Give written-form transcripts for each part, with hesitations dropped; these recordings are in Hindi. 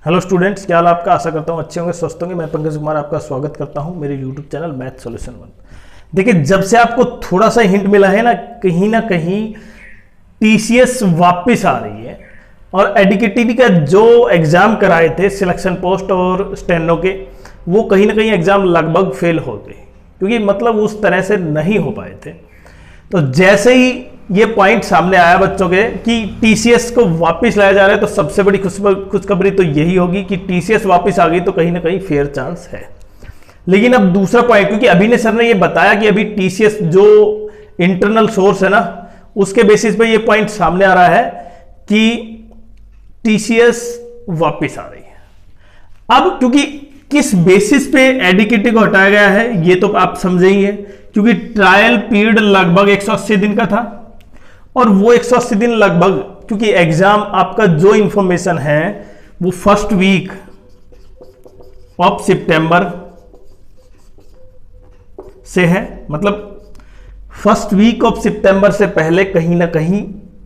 हेलो स्टूडेंट्स, क्या हाल आपका। आशा करता हूँ अच्छे होंगे, स्वस्थ होंगे। मैं पंकज कुमार आपका स्वागत करता हूँ मेरे यूट्यूब चैनल मैथ सॉल्यूशन 1। देखिए, जब से आपको थोड़ा सा हिंट मिला है ना कहीं टीसीएस वापस आ रही है। और एडीकेटीवी का जो एग्जाम कराए थे सिलेक्शन पोस्ट और स्टेनो के, वो कहीं ना कहीं एग्जाम लगभग फेल हो गए, क्योंकि मतलब उस तरह से नहीं हो पाए थे। तो जैसे ही ये पॉइंट सामने आया बच्चों के कि टीसीएस को वापस लाया जा रहा है, तो सबसे बड़ी खुशखबरी तो यही होगी कि टीसीएस वापस आ गई तो कहीं ना कहीं फेयर चांस है। लेकिन अब दूसरा पॉइंट, क्योंकि अभिनय सर ने ये बताया कि अभी टीसीएस जो इंटरनल सोर्स है ना, उसके बेसिस पे ये पॉइंट सामने आ रहा है कि टीसीएस वापस आ रही है। अब क्योंकि किस बेसिस पे एडीकेटी को हटाया गया है ये तो आप समझेंगे, क्योंकि ट्रायल पीरियड लगभग 180 दिन का था। और वो 180 दिन लगभग, क्योंकि एग्जाम आपका जो इंफॉर्मेशन है वो फर्स्ट वीक ऑफ सितंबर से है, मतलब फर्स्ट वीक ऑफ सितंबर से पहले कहीं ना कहीं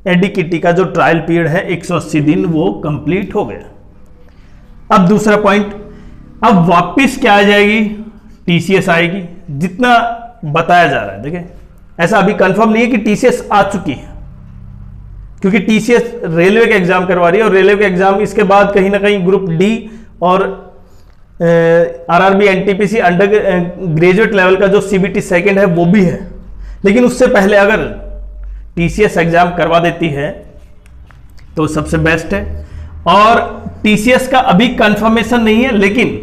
एडीकेटी का जो ट्रायल पीरियड है 180 दिन वो कंप्लीट हो गया। अब दूसरा पॉइंट, अब वापस क्या आ जाएगी, टीसीएस आएगी, जितना बताया जा रहा है। देखिए, ऐसा अभी कंफर्म नहीं है कि टीसीएस आ चुकी है, क्योंकि टीसीएस रेलवे का एग्जाम करवा रही है, और रेलवे का एग्जाम इसके बाद कहीं ना कहीं ग्रुप डी और RRB NTPC under graduate level का जो सीबीटी सेकंड है वो भी है। लेकिन उससे पहले अगर टीसीएस एग्जाम करवा देती है तो सबसे बेस्ट है। और टीसीएस का अभी कंफर्मेशन नहीं है, लेकिन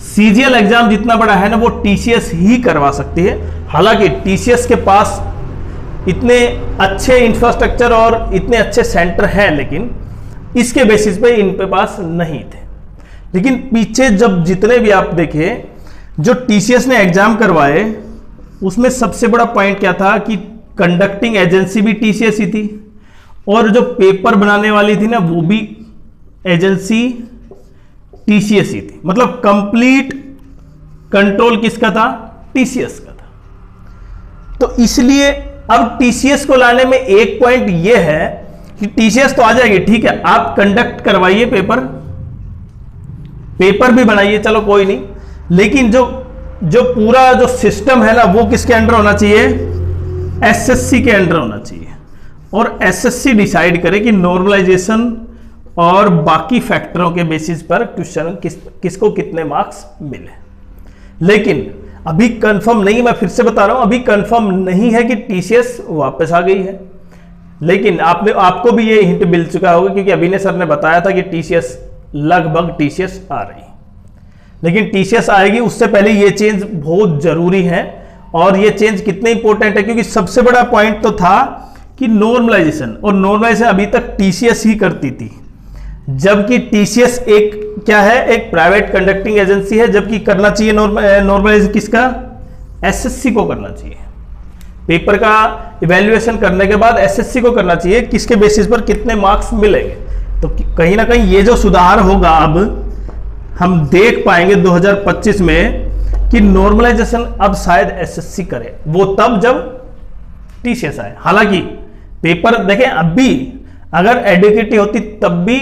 सीजीएल एग्जाम जितना बड़ा है ना वो टीसीएस ही करवा सकती है। हालांकि टीसीएस के पास इतने अच्छे इंफ्रास्ट्रक्चर और इतने अच्छे सेंटर हैं, लेकिन इसके बेसिस पे इन पे पास नहीं थे। लेकिन पीछे जब जितने भी आप देखें जो टीसीएस ने एग्जाम करवाए, उसमें सबसे बड़ा पॉइंट क्या था कि कंडक्टिंग एजेंसी भी टीसीएस ही थी, और जो पेपर बनाने वाली थी ना वो भी एजेंसी टीसीएस ही थी। मतलब कंप्लीट कंट्रोल किसका था, टीसीएस का था। तो इसलिए अब टीसीएस को लाने में एक पॉइंट यह है कि टीसीएस तो आ जाएगी, ठीक है, आप कंडक्ट करवाइए, पेपर भी बनाइए, चलो कोई नहीं। लेकिन जो पूरा जो सिस्टम है ना वो किसके अंडर होना चाहिए, एसएससी के अंडर होना चाहिए। और एसएससी डिसाइड करे कि नॉर्मलाइजेशन और बाकी फैक्टरों के बेसिस पर क्वेश्चन किसको कितने मार्क्स मिले। लेकिन अभी कंफर्म नहीं, मैं फिर से बता रहा हूं, अभी कंफर्म नहीं है कि टीसीएस वापस आ गई है। लेकिन आपको भी ये हिंट मिल चुका होगा, क्योंकि अभिनय सर ने बताया था कि टीसीएस लगभग टीसीएस आ रही है। लेकिन टीसीएस आएगी उससे पहले ये चेंज बहुत जरूरी है। और ये चेंज कितने इंपॉर्टेंट है, क्योंकि सबसे बड़ा पॉइंट तो था कि नॉर्मलाइजेशन, और नॉर्मलाइजेशन अभी तक टीसीएस ही करती थी, जबकि टीसीएस एक क्या है, एक प्राइवेट कंडक्टिंग एजेंसी है। जबकि करना चाहिए नॉर्मलाइजेशन किसका, एसएससी को करना चाहिए। पेपर का इवैल्यूएशन करने के बाद एसएससी को करना चाहिए, किसके बेसिस पर कितने मार्क्स मिलेंगे। तो कहीं ना कहीं ये जो सुधार होगा अब हम देख पाएंगे 2025 में कि नॉर्मलाइजेशन अब शायद एसएससी करे, वो तब जब टीसीएस आए। हालांकि पेपर देखें, अब भी अगर एडीकेटी होती तब भी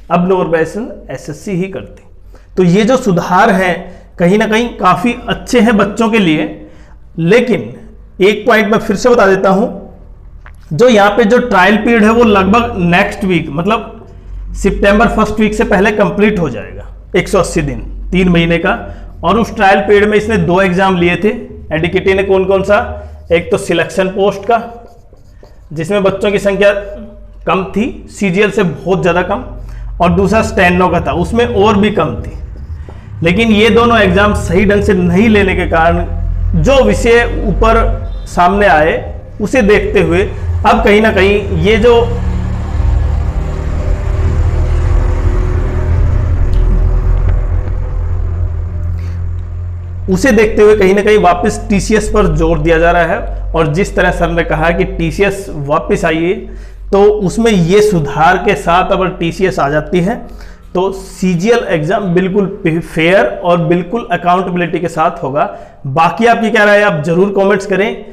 अब नॉर्मलाइजेशन एसएससी ही करती। तो ये जो सुधार हैं कहीं ना कहीं काफी अच्छे हैं बच्चों के लिए। लेकिन एक पॉइंट मैं फिर से बता देता हूं, जो यहाँ पे जो ट्रायल पीरियड है वो लगभग नेक्स्ट वीक, मतलब सितंबर फर्स्ट वीक से पहले कंप्लीट हो जाएगा, 180 दिन, 3 महीने का। और उस ट्रायल पीरियड में इसने 2 एग्जाम लिए थे एडीकेटी ने। कौन कौन सा, एक तो सिलेक्शन पोस्ट का जिसमें बच्चों की संख्या कम थी, सीजीएल से बहुत ज्यादा कम, और दूसरा स्टेनो का था, उसमें और भी कम थी। लेकिन ये दोनों एग्जाम सही ढंग से नहीं लेने के कारण जो विषय ऊपर सामने आए उसे देखते हुए अब कहीं ना कहीं ये जो उसे देखते हुए कहीं ना कहीं वापस टीसीएस पर जोर दिया जा रहा है। और जिस तरह सर ने कहा कि टीसीएस वापस आइए, तो उसमें ये सुधार के साथ अगर टीसीएस आ जाती है तो सीजीएल एग्जाम बिल्कुल फेयर और बिल्कुल अकाउंटेबिलिटी के साथ होगा। बाकी आपकी क्या राय है, आप जरूर कमेंट्स करें।